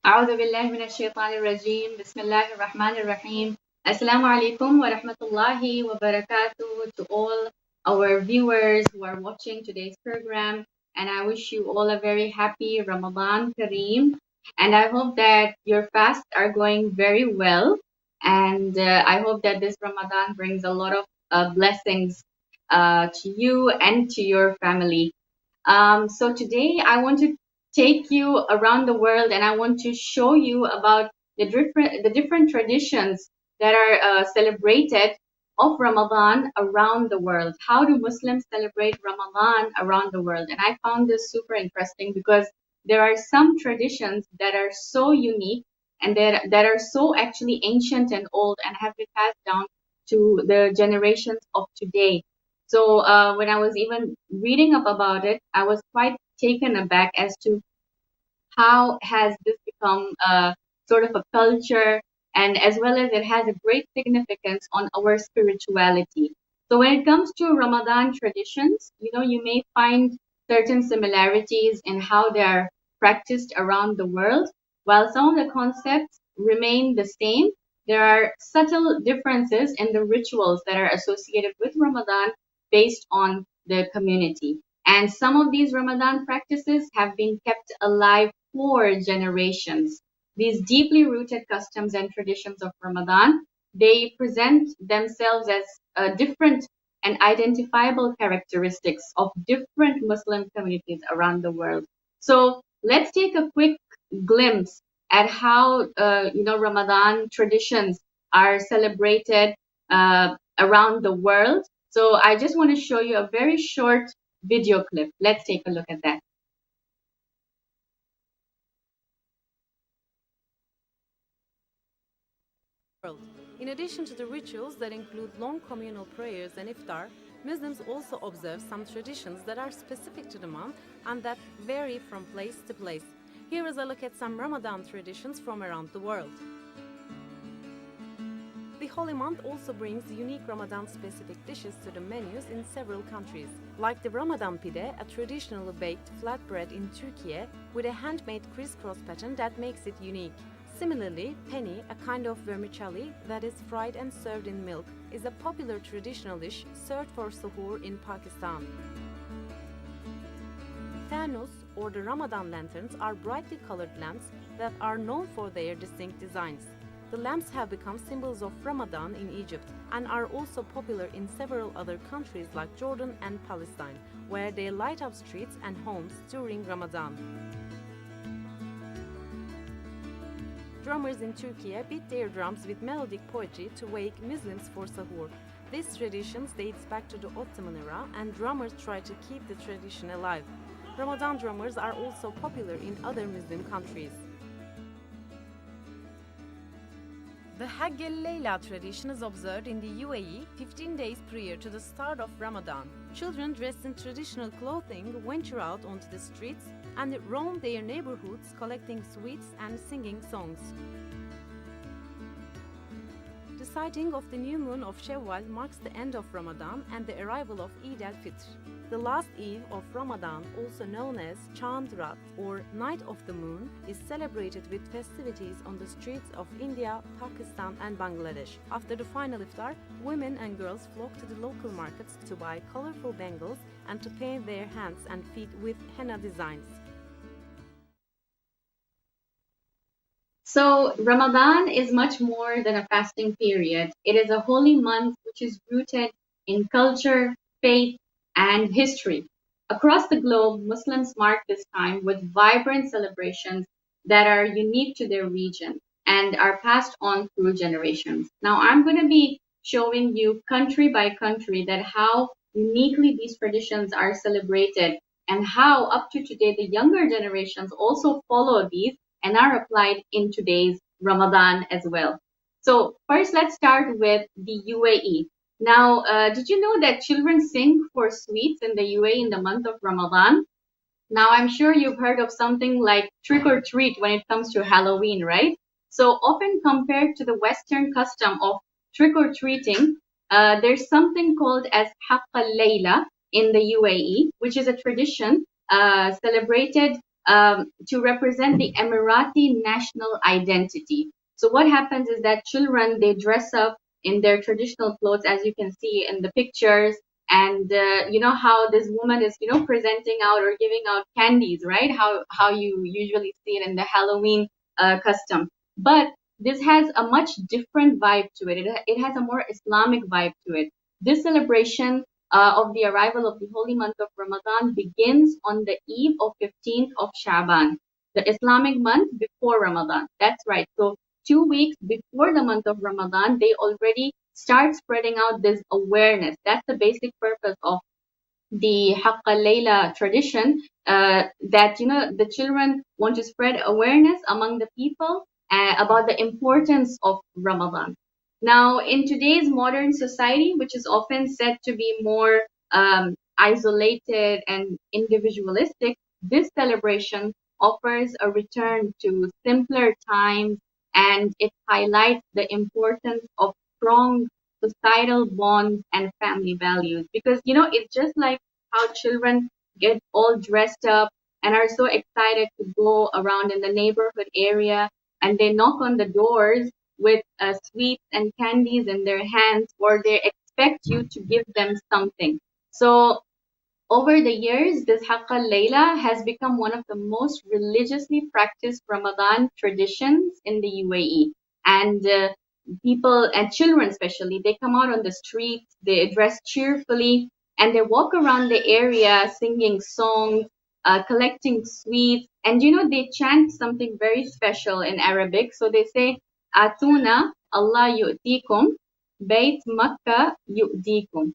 أعوذ بالله من الشيطان الرجيم بسم الله الرحمن الرحيم Assalamu alaikum wa rahmatullahi wa barakatuh to all our viewers who are watching today's program, and I wish you all a very happy Ramadan Kareem, and I hope that your fasts are going very well, and I hope that this Ramadan brings a lot of blessings to you and to your family. So today I want to take you around the world, and I want to show you about the different traditions that are celebrated of Ramadan around the world. How do Muslims celebrate Ramadan around the world? And I found this super interesting because there are some traditions that are so unique and that are so actually ancient and old and have been passed down to the generations of today. So when I was even reading up about it, I was quite taken aback as to how has this become a sort of a culture, and as well as it has a great significance on our spirituality. So when it comes to Ramadan traditions, you may find certain similarities in how they are practiced around the world. While some of the concepts remain the same, there are subtle differences in the rituals that are associated with Ramadan based on the community. And some of these Ramadan practices have been kept alive for generations. These deeply rooted customs and traditions of Ramadan, they present themselves as different and identifiable characteristics of different Muslim communities around the world. So let's take a quick glimpse at how Ramadan traditions are celebrated around the world. So I just want to show you a very short video clip. Let's take a look at that. In addition to the rituals that include long communal prayers and iftar, Muslims also observe some traditions that are specific to the month and that vary from place to place. Here is a look at some Ramadan traditions from around the world. The holy month also brings unique Ramadan-specific dishes to the menus in several countries, like the Ramadan pide, a traditionally baked flatbread in Turkey with a handmade crisscross pattern that makes it unique. Similarly, penny, a kind of vermicelli that is fried and served in milk, is a popular traditional dish served for suhoor in Pakistan. Thanus, or the Ramadan lanterns, are brightly colored lamps that are known for their distinct designs. The lamps have become symbols of Ramadan in Egypt and are also popular in several other countries like Jordan and Palestine, where they light up streets and homes during Ramadan. Drummers in Turkey beat their drums with melodic poetry to wake Muslims for sahur. This tradition dates back to the Ottoman era, and drummers try to keep the tradition alive. Ramadan drummers are also popular in other Muslim countries. The Hajj al-Layla tradition is observed in the UAE 15 days prior to the start of Ramadan. Children dressed in traditional clothing venture out onto the streets and roam their neighborhoods collecting sweets and singing songs. The sighting of the new moon of Shawwal marks the end of Ramadan and the arrival of Eid al-Fitr. The last Eve of Ramadan, also known as Chand Rat or Night of the Moon, is celebrated with festivities on the streets of India, Pakistan and Bangladesh. After the final iftar, women and girls flock to the local markets to buy colorful bangles and to paint their hands and feet with henna designs. So Ramadan is much more than a fasting period. It is a holy month which is rooted in culture, faith, and history. Across the globe, Muslims mark this time with vibrant celebrations that are unique to their region and are passed on through generations. Now, I'm going to be showing you country by country that how uniquely these traditions are celebrated and how up to today the younger generations also follow these and are applied in today's Ramadan as well. So first, let's start with the UAE. Now, did you know that children sing for sweets in the UAE in the month of Ramadan? Now, I'm sure you've heard of something like trick or treat when it comes to Halloween, right? So often compared to the Western custom of trick or treating, there's something called as Haqq al-Layla in the UAE, which is a tradition celebrated to represent the Emirati national identity. So what happens is that children, they dress up in their traditional clothes, as you can see in the pictures. And you know how this woman is, presenting out or giving out candies, right? How you usually see it in the Halloween custom. But this has a much different vibe to it. It has a more Islamic vibe to it. This celebration of the arrival of the holy month of Ramadan begins on the eve of 15th of Shaban, the Islamic month before Ramadan. That's right. So 2 weeks before the month of Ramadan, they already start spreading out this awareness. That's the basic purpose of the Haqqa Layla tradition, that the children want to spread awareness among the people about the importance of Ramadan. Now, in today's modern society, which is often said to be more isolated and individualistic, this celebration offers a return to simpler times, and it highlights the importance of strong societal bonds and family values. Because it's just like how children get all dressed up and are so excited to go around in the neighborhood area, and they knock on the doors with sweets and candies in their hands, or they expect you to give them something. So over the years, this Haqqa Layla has become one of the most religiously practiced Ramadan traditions in the UAE. And people and children especially, they come out on the streets, they dress cheerfully, and they walk around the area singing songs, collecting sweets, and they chant something very special in Arabic. So they say, Atuna Allah yu'tikum, Bait Makkah yu'tikum,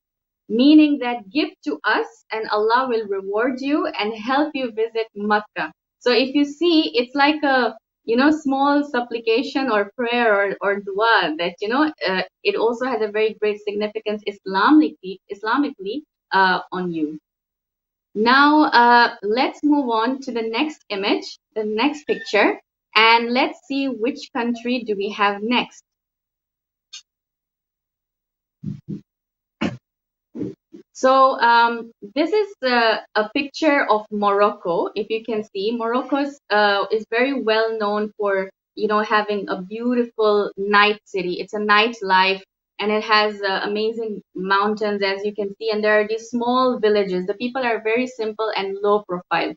meaning that give to us and Allah will reward you and help you visit Makkah. So if you see, it's like a small supplication or prayer or dua that it also has a very great significance Islamically on you. Now let's move on to the next image, the next picture, and let's see which country do we have next. So this is a picture of Morocco. If you can see, Morocco is very well known for having a beautiful night city. It's a nightlife, and it has amazing mountains, as you can see. And there are these small villages. The people are very simple and low profile.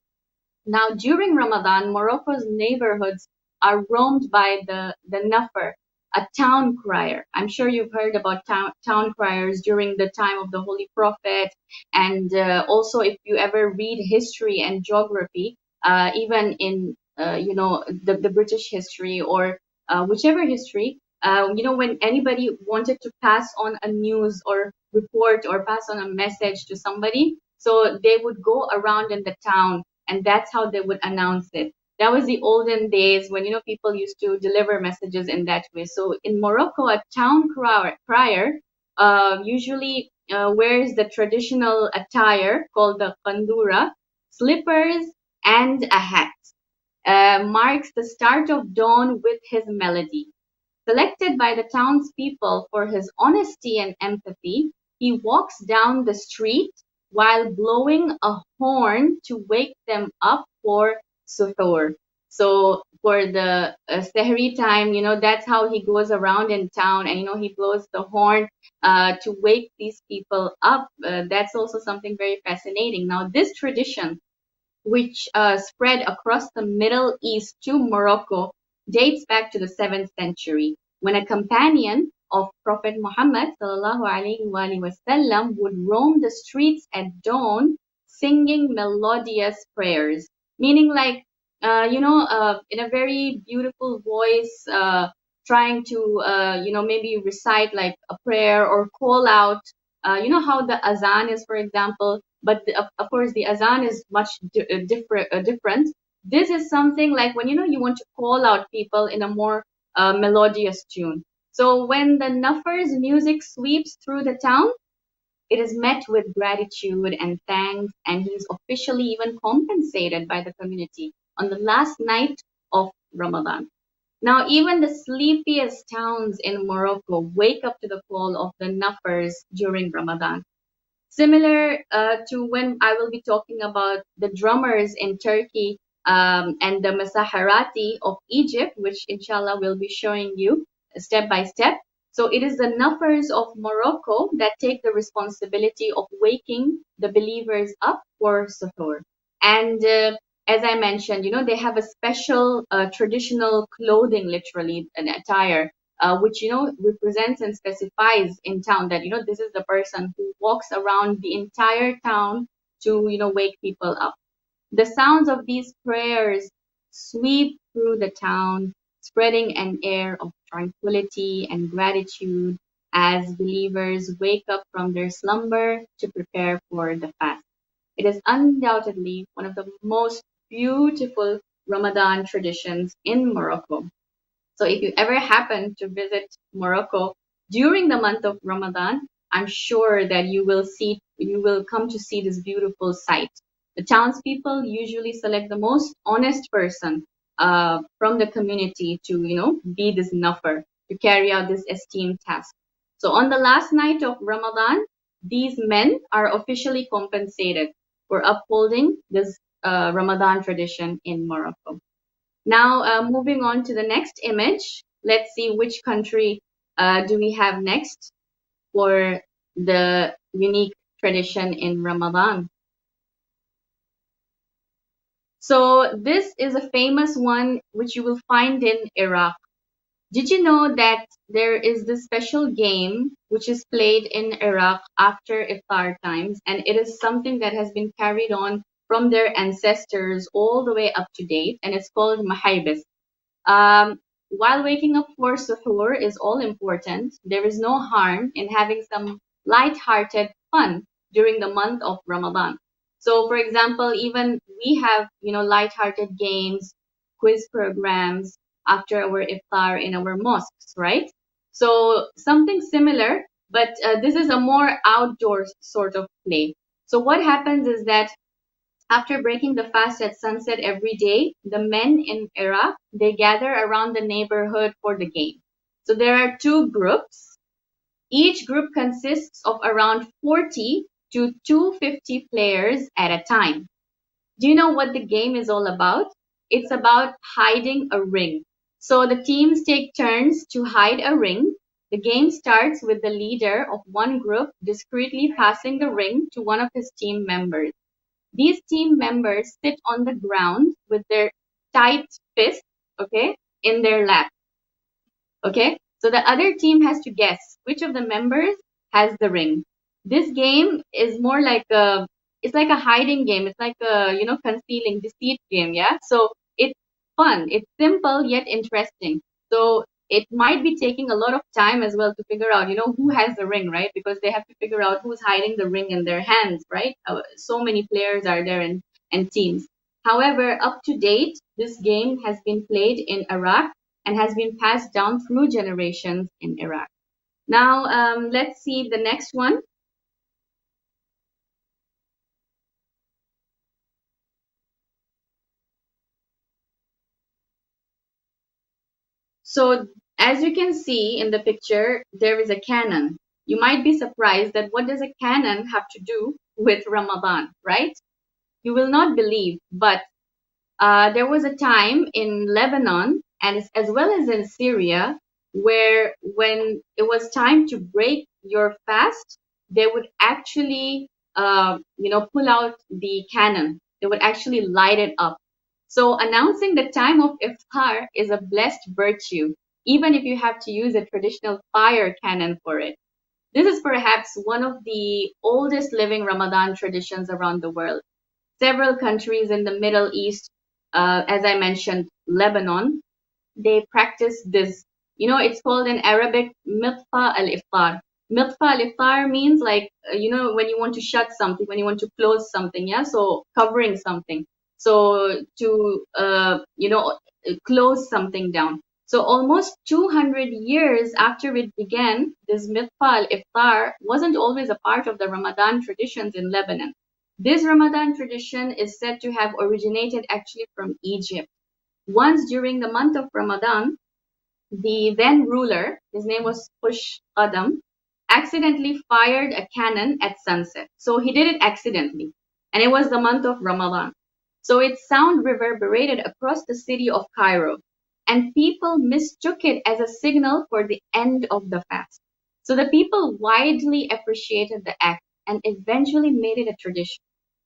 Now, during Ramadan, Morocco's neighborhoods are roamed by the Nafar, a town crier. I'm sure you've heard about town criers during the time of the Holy Prophet. And also, if you ever read history and geography, even in the British history or whichever history, when anybody wanted to pass on a news or report or pass on a message to somebody, so they would go around in the town, and that's how they would announce it. That was the olden days when people used to deliver messages in that way. So in Morocco, a town crier usually wears the traditional attire called the kandura, slippers, and a hat. Marks the start of dawn with his melody. Selected by the townspeople for his honesty and empathy, he walks down the street while blowing a horn to wake them up for suhoor. So for the Sehri time, that's how he goes around in town, and he blows the horn to wake these people up. That's also something very fascinating. Now, this tradition, which spread across the Middle East to Morocco, dates back to the 7th century, when a companion of Prophet Muhammad wasallam would roam the streets at dawn singing melodious prayers, meaning like, in a very beautiful voice, trying to, maybe recite like a prayer or call out. How the azan is, for example, but of course the azan is much different. This is something like when you want to call out people in a more melodious tune. So when the Nafar's music sweeps through the town, it is met with gratitude and thanks, and he's officially even compensated by the community on the last night of Ramadan. Now, even the sleepiest towns in Morocco wake up to the call of the Nafars during Ramadan. Similar to when I will be talking about the drummers in Turkey, and the Masaharati of Egypt, which inshallah we'll be showing you step by step. So it is the Nafars of Morocco that take the responsibility of waking the believers up for suhoor. And as I mentioned, they have a special traditional clothing, literally an attire, which represents and specifies in town that this is the person who walks around the entire town to wake people up. The sounds of these prayers sweep through the town, spreading an air of tranquility and gratitude as believers wake up from their slumber to prepare for the fast. It is undoubtedly one of the most beautiful Ramadan traditions in Morocco. So if you ever happen to visit Morocco during the month of Ramadan, I'm sure that you will come to see this beautiful sight. The townspeople usually select the most honest person from the community to, be this nuffer, to carry out this esteemed task. So on the last night of Ramadan, these men are officially compensated for upholding this Ramadan tradition in Morocco. Now, moving on to the next image, let's see which country do we have next for the unique tradition in Ramadan. So this is a famous one which you will find in Iraq. Did you know that there is this special game which is played in Iraq after iftar times, and it is something that has been carried on from their ancestors all the way up to date, and it's called Mahaibis. While waking up for suhoor is all important, there is no harm in having some light-hearted fun during the month of Ramadan. So, for example, even we have, light-hearted games, quiz programs after our iftar in our mosques, right? So, something similar, but this is a more outdoor sort of play. So, what happens is that after breaking the fast at sunset every day, the men in Iraq, they gather around the neighborhood for the game. So there are two groups. Each group consists of around 40 to 250 players at a time. Do you know what the game is all about? It's about hiding a ring. So the teams take turns to hide a ring. The game starts with the leader of one group discreetly passing the ring to one of his team members. These team members sit on the ground with their tight fists, okay, in their lap. Okay, so the other team has to guess which of the members has the ring. This game is more like it's like a hiding game. It's like a concealing deceit game. Yeah, so it's fun. It's simple yet interesting. So it might be taking a lot of time as well to figure out who has the ring, right? Because they have to figure out who's hiding the ring in their hands, right? So many players are there and teams. However, up to date, this game has been played in Iraq and has been passed down through generations in Iraq. Now, let's see the next one. So, as you can see in the picture, there is a cannon. You might be surprised that what does a cannon have to do with Ramadan, right? You will not believe, but there was a time in Lebanon and as well as in Syria where when it was time to break your fast, they would actually, pull out the cannon. They would actually light it up. So announcing the time of iftar is a blessed virtue, even if you have to use a traditional fire cannon for it. This is perhaps one of the oldest living Ramadan traditions around the world. Several countries in the Middle East, as I mentioned, Lebanon, they practice this. It's called in Arabic mitfa al-iftar. Mitfa al-iftar means like, when you want to shut something, when you want to close something, yeah? So covering something. So to, close something down. So almost 200 years after it began, this mitfa al-iftar wasn't always a part of the Ramadan traditions in Lebanon. This Ramadan tradition is said to have originated actually from Egypt. Once during the month of Ramadan, the then ruler, his name was Push Qadam, accidentally fired a cannon at sunset. So he did it accidentally. And it was the month of Ramadan. So its sound reverberated across the city of Cairo, and people mistook it as a signal for the end of the fast. So the people widely appreciated the act and eventually made it a tradition.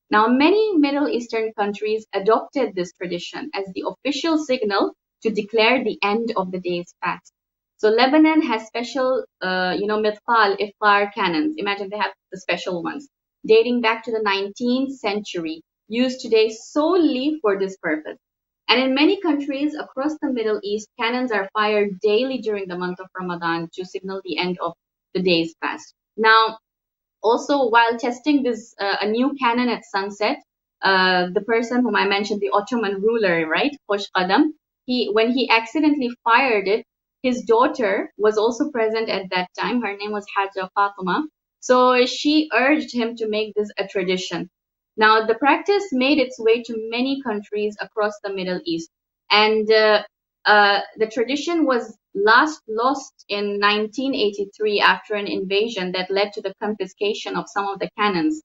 Now, many Middle Eastern countries adopted this tradition as the official signal to declare the end of the day's fast. So Lebanon has special, mitfal, iftar cannons. Imagine they have the special ones, dating back to the 19th century, used today solely for this purpose. And in many countries across the Middle East, cannons are fired daily during the month of Ramadan to signal the end of the day's fast. Now, also, while testing this a new cannon at sunset, the person whom I mentioned, the Ottoman ruler, right, Khosh Qadam, when he accidentally fired it, his daughter was also present at that time. Her name was Haja Fatima. So she urged him to make this a tradition. Now, the practice made its way to many countries across the Middle East, and the tradition was last lost in 1983 after an invasion that led to the confiscation of some of the cannons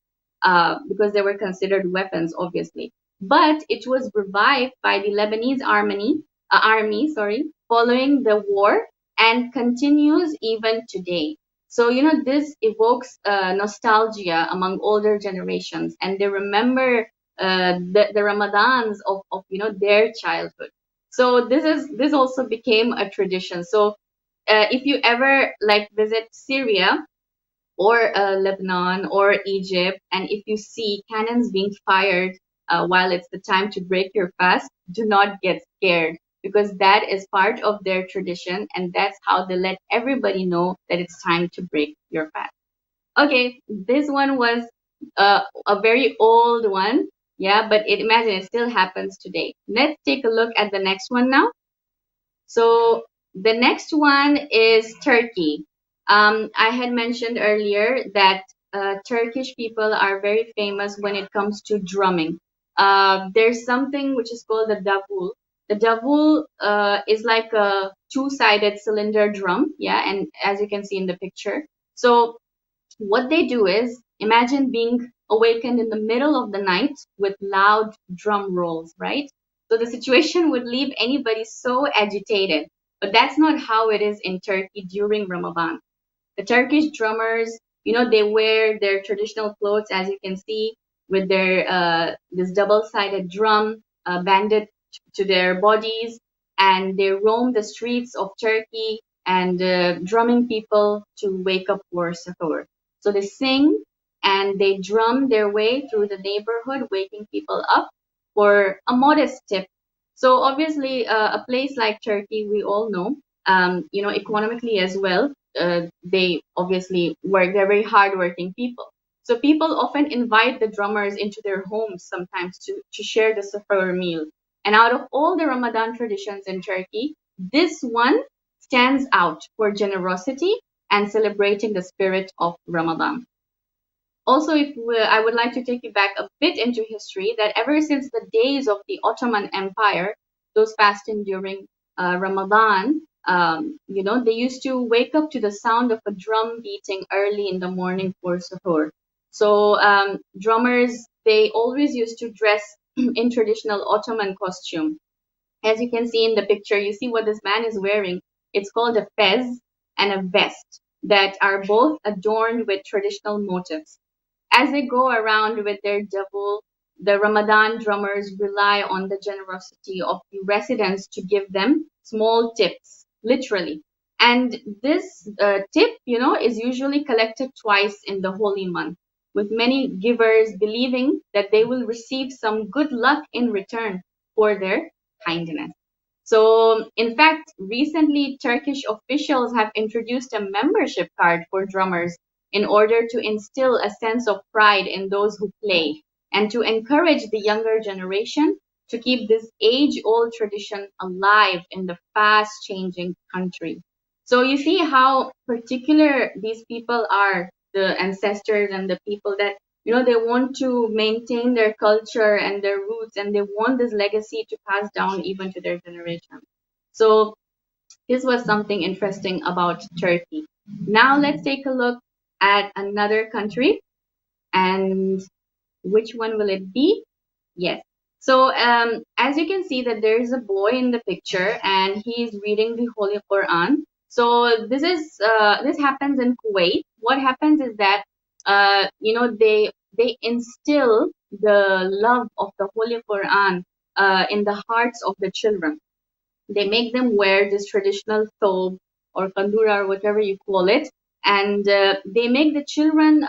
because they were considered weapons, obviously. But it was revived by the Lebanese army, following the war and continues even today. So, this evokes nostalgia among older generations, and they remember the Ramadans of their childhood. So this also became a tradition. So if you ever like visit Syria or Lebanon or Egypt, and if you see cannons being fired while it's the time to break your fast, do not get scared, because that is part of their tradition, and that's how they let everybody know that it's time to break your fast. Okay, this one was a very old one, yeah, but imagine it still happens today. Let's take a look at the next one now. So the next one is Turkey. I had mentioned earlier that Turkish people are very famous when it comes to drumming. There's something which is called the davul. The davul is like a two-sided cylinder drum, yeah, and as you can see in the picture. So what they do is imagine being awakened in the middle of the night with loud drum rolls, right? So the situation would leave anybody so agitated. But that's not how it is in Turkey during Ramadan. The Turkish drummers, they wear their traditional clothes, as you can see, with their this double-sided drum banded to their bodies, and they roam the streets of Turkey and drumming people to wake up for sahur. So they sing and they drum their way through the neighborhood, waking people up for a modest tip. So obviously, a place like Turkey, we all know, economically as well, they obviously work. They're very hardworking people. So people often invite the drummers into their homes sometimes to share the sahur meal. And out of all the Ramadan traditions in Turkey, this one stands out for generosity and celebrating the spirit of Ramadan. Also, I would like to take you back a bit into history, that ever since the days of the Ottoman Empire, those fasting during Ramadan, they used to wake up to the sound of a drum beating early in the morning for suhoor. So drummers, they always used to dress in traditional Ottoman costume. As you can see in the picture, you see what this man is wearing. It's called a fez and a vest that are both adorned with traditional motifs. As they go around with their double, the Ramadan drummers rely on the generosity of the residents to give them small tips, literally. And this tip, is usually collected twice in the holy month, with many givers believing that they will receive some good luck in return for their kindness. So, in fact, recently Turkish officials have introduced a membership card for drummers in order to instill a sense of pride in those who play and to encourage the younger generation to keep this age old tradition alive in the fast changing country. So, you see how particular these people are, the ancestors and the people that they want to maintain their culture and their roots, and they want this legacy to pass down even to their generation. So this was something interesting about Turkey. Now let's take a look at another country, and which one will it be? Yes, So as you can see that there is a boy in the picture and he is reading the Holy Quran. So this happens in Kuwait. What happens is that they instill the love of the Holy Quran in the hearts of the children. They make them wear this traditional thobe or kandura or whatever you call it, and they make the children,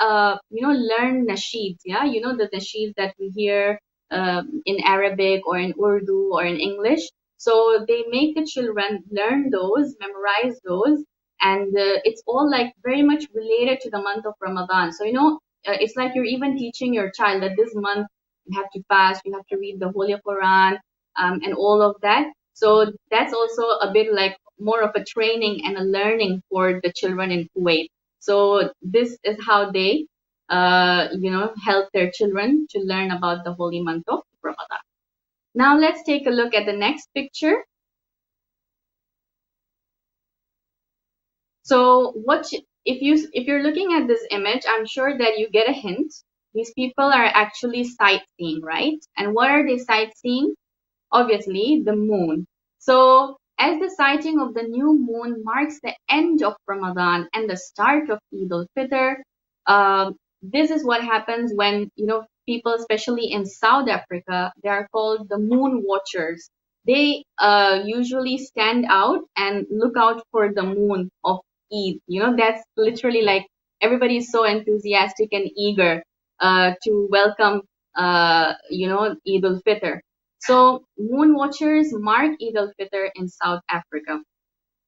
learn nasheeds. Yeah, you know the nasheeds that we hear in Arabic or in Urdu or in English. So they make the children learn those, memorize those, and it's all like very much related to the month of Ramadan. So it's like you're even teaching your child that this month you have to fast, you have to read the Holy Quran, and all of that. So that's also a bit like more of a training and a learning for the children in Kuwait. So this is how they, help their children to learn about the holy month of Ramadan. Now let's take a look at the next picture. So if you're looking at this image, I'm sure that you get a hint. These people are actually sightseeing, right? And what are they sightseeing? Obviously the moon. So, as the sighting of the new moon marks the end of Ramadan and the start of Eid al-Fitr, this is what happens when people, especially in South Africa, they are called the moon watchers. They usually stand out and look out for the moon of Eid. That's literally like everybody is so enthusiastic and eager to welcome, Eid al-Fitr. So moon watchers mark Eid al-Fitr in South Africa.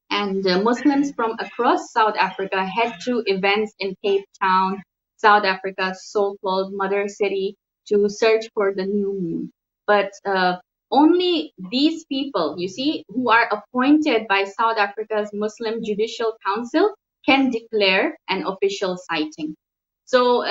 And Muslims from across South Africa head to events in Cape Town, South Africa's so-called mother city, to search for the new moon. But only these people, you see, who are appointed by South Africa's Muslim Judicial Council can declare an official sighting. So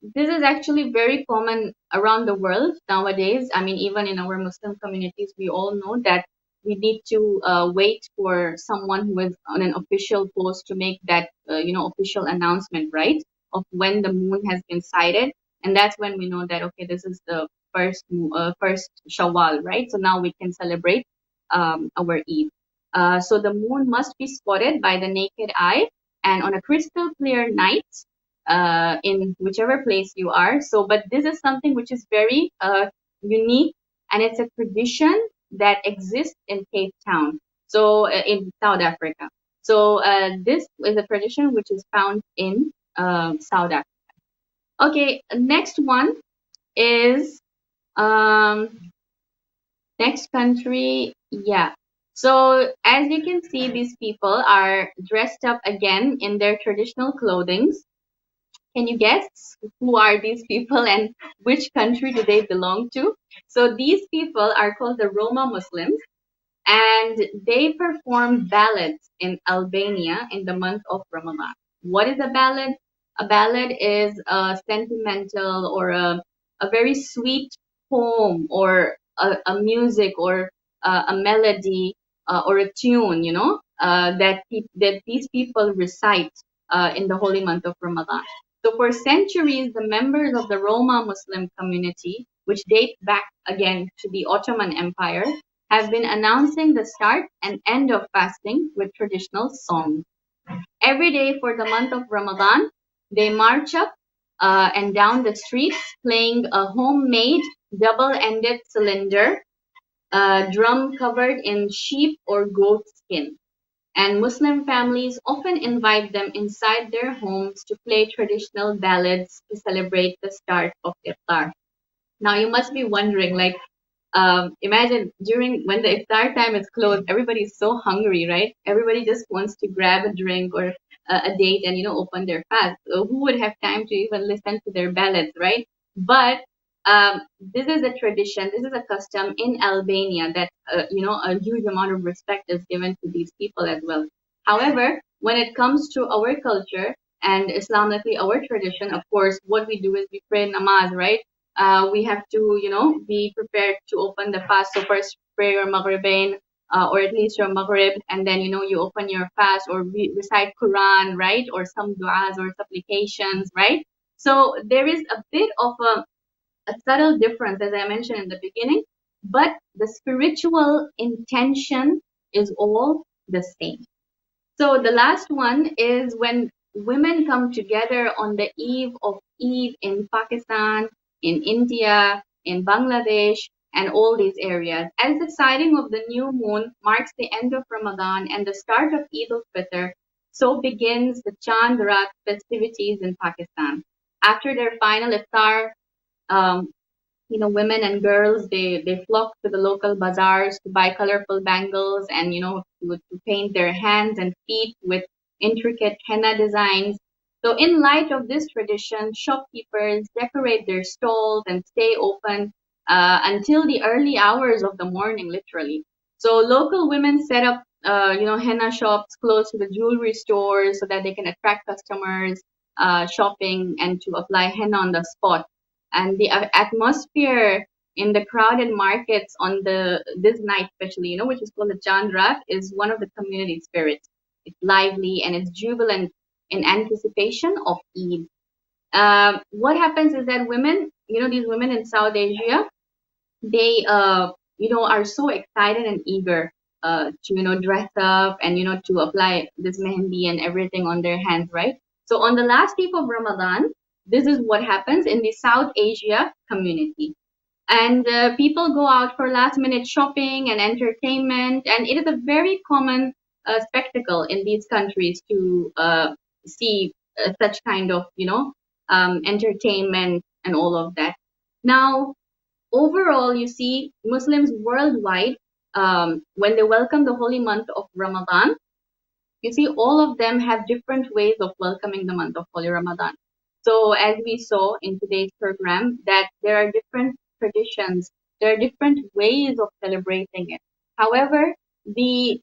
this is actually very common around the world nowadays. I mean, even in our Muslim communities, we all know that we need to wait for someone who is on an official post to make that official announcement, right, of when the moon has been sighted, and that's when we know that okay, this is the first Shawwal, right? So now we can celebrate our Eid. So the moon must be spotted by the naked eye, and on a crystal clear night in whichever place you are. So, but this is something which is very unique, and it's a tradition that exists in Cape Town, so in South Africa. So, this is a tradition which is found in South Africa. Okay, next one is um, next country. Yeah. So, as you can see, these people are dressed up again in their traditional clothing. Can you guess who are these people and which country do they belong to? So these people are called the Roma Muslims, and they perform ballads in Albania in the month of Ramadan. What is a ballad? A ballad is a sentimental or a very sweet poem or a music or a melody or a tune, that these people recite in the holy month of Ramadan. So for centuries, the members of the Roma Muslim community, which date back again to the Ottoman Empire, have been announcing the start and end of fasting with traditional songs. Every day for the month of Ramadan, they march up and down the streets playing a homemade double-ended cylinder drum covered in sheep or goat skin. And Muslim families often invite them inside their homes to play traditional ballads to celebrate the start of iftar. Now you must be wondering, like, imagine during when the iftar time is closed, everybody is so hungry, right? Everybody just wants to grab a drink or a date and open their fast. So who would have time to even listen to their ballads, right? But this is a tradition, this is a custom in Albania that a huge amount of respect is given to these people as well. However, when it comes to our culture and Islamically our tradition, of course, what we do is we pray namaz, right? We have to, be prepared to open the fast. So first pray your Maghribain, or at least your Maghrib, and then, you open your fast or recite Quran, right? Or some du'as or supplications, right? So there is a bit of a subtle difference, as I mentioned in the beginning, but the spiritual intention is all the same. So the last one is when women come together on the eve of Eid in Pakistan, in India, in Bangladesh, and all these areas. As the sighting of the new moon marks the end of Ramadan and the start of Eid al-Fitr, so begins the Chand Raat festivities in Pakistan. After their final iftar, um, women and girls, they flock to the local bazaars to buy colorful bangles and, to paint their hands and feet with intricate henna designs. So in light of this tradition, shopkeepers decorate their stalls and stay open until the early hours of the morning, literally. So local women set up, henna shops close to the jewelry stores so that they can attract customers shopping and to apply henna on the spot. And the atmosphere in the crowded markets on the this night, especially, which is called the Chandrak, is one of the community spirits. It's lively and it's jubilant in anticipation of Eid. What happens is that women, these women in South Asia, they are so excited and eager to dress up and to apply this mehendi and everything on their hands, right? So on the last eve of Ramadan, this is what happens in the South Asia community. And people go out for last minute shopping and entertainment, and it is a very common spectacle in these countries to see such kind of entertainment and all of that. Now, overall, you see Muslims worldwide, when they welcome the holy month of Ramadan, you see all of them have different ways of welcoming the month of holy Ramadan. So as we saw in today's program, that there are different traditions, there are different ways of celebrating it. However, the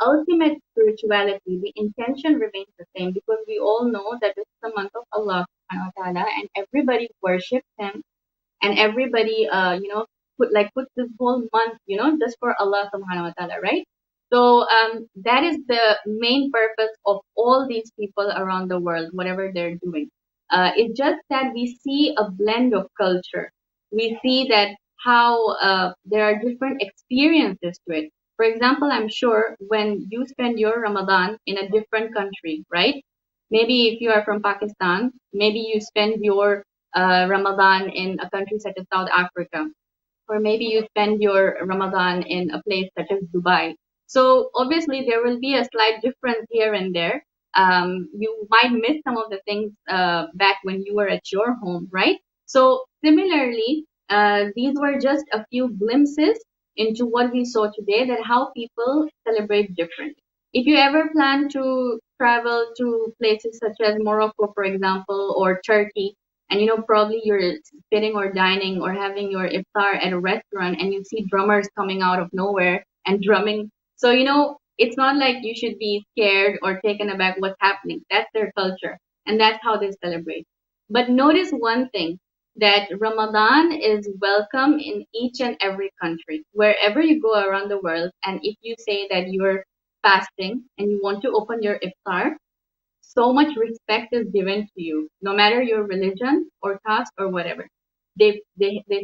ultimate spirituality, the intention remains the same, because we all know that this is the month of Allah subhanahu wa ta'ala, and everybody worships him, and everybody puts this whole month just for Allah subhanahu wa ta'ala, right? So that is the main purpose of all these people around the world, whatever they're doing. It's just that we see a blend of culture. We see that how there are different experiences to it. For example, I'm sure when you spend your Ramadan in a different country, right? Maybe if you are from Pakistan, maybe you spend your Ramadan in a country such as South Africa, or maybe you spend your Ramadan in a place such as Dubai. So obviously there will be a slight difference here and there. You might miss some of the things back when you were at your home, right? So similarly, these were just a few glimpses into what we saw today, that how people celebrate different. If you ever plan to travel to places such as Morocco, for example, or Turkey, and probably you're sitting or dining or having your iftar at a restaurant and you see drummers coming out of nowhere and drumming, so it's not like you should be scared or taken aback what's happening. That's their culture, and that's how they celebrate. But notice one thing, that Ramadan is welcome in each and every country wherever you go around the world. And if you say that you're fasting and you want to open your iftar, so much respect is given to you, no matter your religion or caste or whatever. They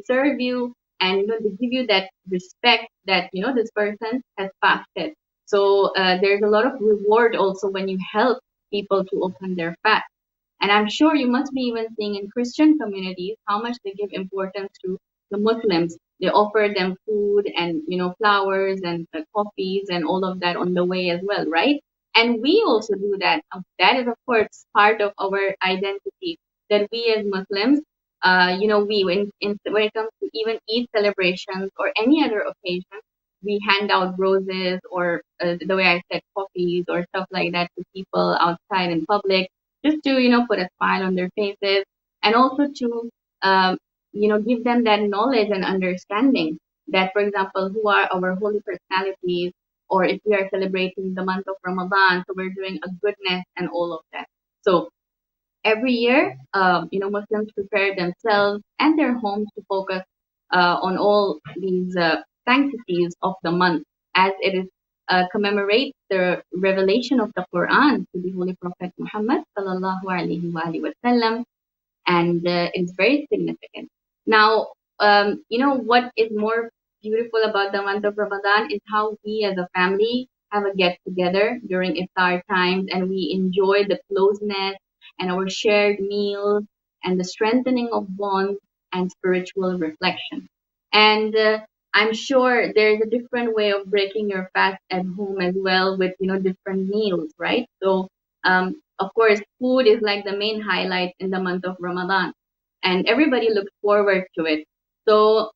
serve you, and they give you that respect that this person has fasted. So there's a lot of reward also when you help people to open their fast. And I'm sure you must be even seeing in Christian communities how much they give importance to the Muslims. They offer them food and flowers and coffees and all of that on the way as well, right? And we also do that. That is, of course, part of our identity, that we as Muslims, when it comes to even Eid celebrations or any other occasion, we hand out roses or the way I said, coffees or stuff like that to people outside in public, just to put a smile on their faces, and also to give them that knowledge and understanding that, for example, who are our holy personalities, or if we are celebrating the month of Ramadan, so we're doing a goodness and all of that. So every year, Muslims prepare themselves and their homes to focus on all these sanctities of the month, as it is commemorates the revelation of the Quran to the Holy Prophet Muhammad sallallahu alaihi wasallam, and it's very significant. Now, what is more beautiful about the month of Ramadan is how we as a family have a get together during iftar times and we enjoy the closeness and our shared meals and the strengthening of bonds and spiritual reflection. And I'm sure there's a different way of breaking your fast at home as well with different meals, right? So of course, food is like the main highlight in the month of Ramadan, and everybody looks forward to it. So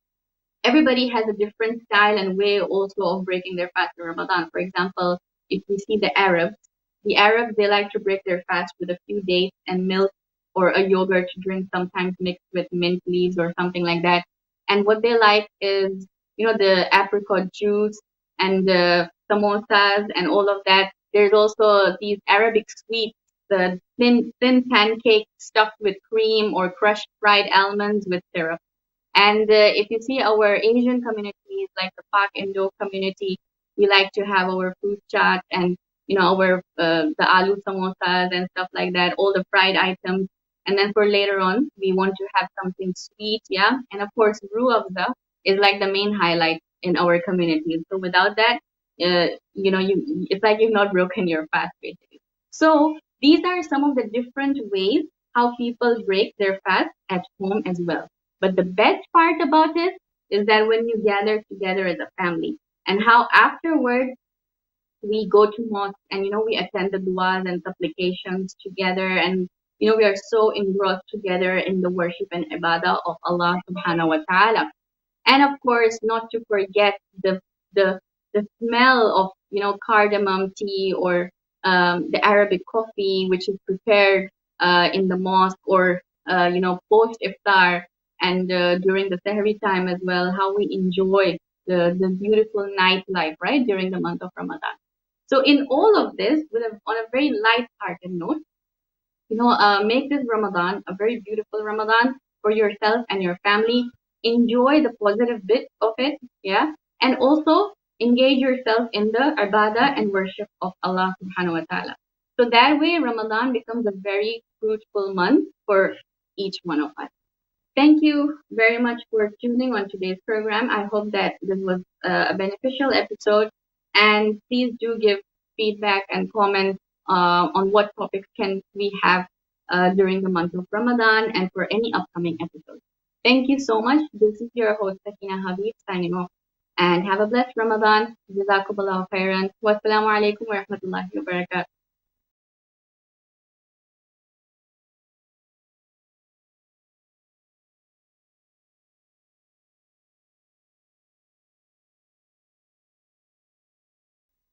everybody has a different style and way also of breaking their fast in Ramadan. For example, if we see the Arabs they like to break their fast with a few dates and milk or a yogurt drink, sometimes mixed with mint leaves or something like that. And what they like is the apricot juice and the samosas and all of that. There's also these Arabic sweets, the thin pancakes stuffed with cream or crushed fried almonds with syrup. And if you see our Asian communities, like the Pak Indo community, we like to have our fruit chaat and our the aloo samosas and stuff like that, all the fried items. And then for later on, we want to have something sweet, yeah. And of course, ruafza is like the main highlight in our communities. So without that, it's like you've not broken your fast, basically. So these are some of the different ways how people break their fast at home as well. But the best part about it is that when you gather together as a family and how afterwards we go to mosque and we attend the du'as and supplications together and we are so engrossed together in the worship and ibadah of Allah subhanahu wa ta'ala. And of course, not to forget the the smell of cardamom tea or the Arabic coffee, which is prepared in the mosque or post iftar and during the Sahri time as well. How we enjoy the beautiful nightlife right during the month of Ramadan. So in all of this, on a very light-hearted note, make this Ramadan a very beautiful Ramadan for yourself and your family. Enjoy the positive bit of it, yeah, and also engage yourself in the ibadah and worship of Allah subhanahu wa ta'ala. So that way, Ramadan becomes a very fruitful month for each one of us. Thank you very much for tuning on today's program. I hope that this was a beneficial episode. And please do give feedback and comment on what topics can we have during the month of Ramadan and for any upcoming episodes. Thank you so much. This is your host, Sakina Habib, signing off. And have a blessed Ramadan. Jazakumullahu khairan. Wassalamu alaikum wa rahmatullahi wa barakatuh.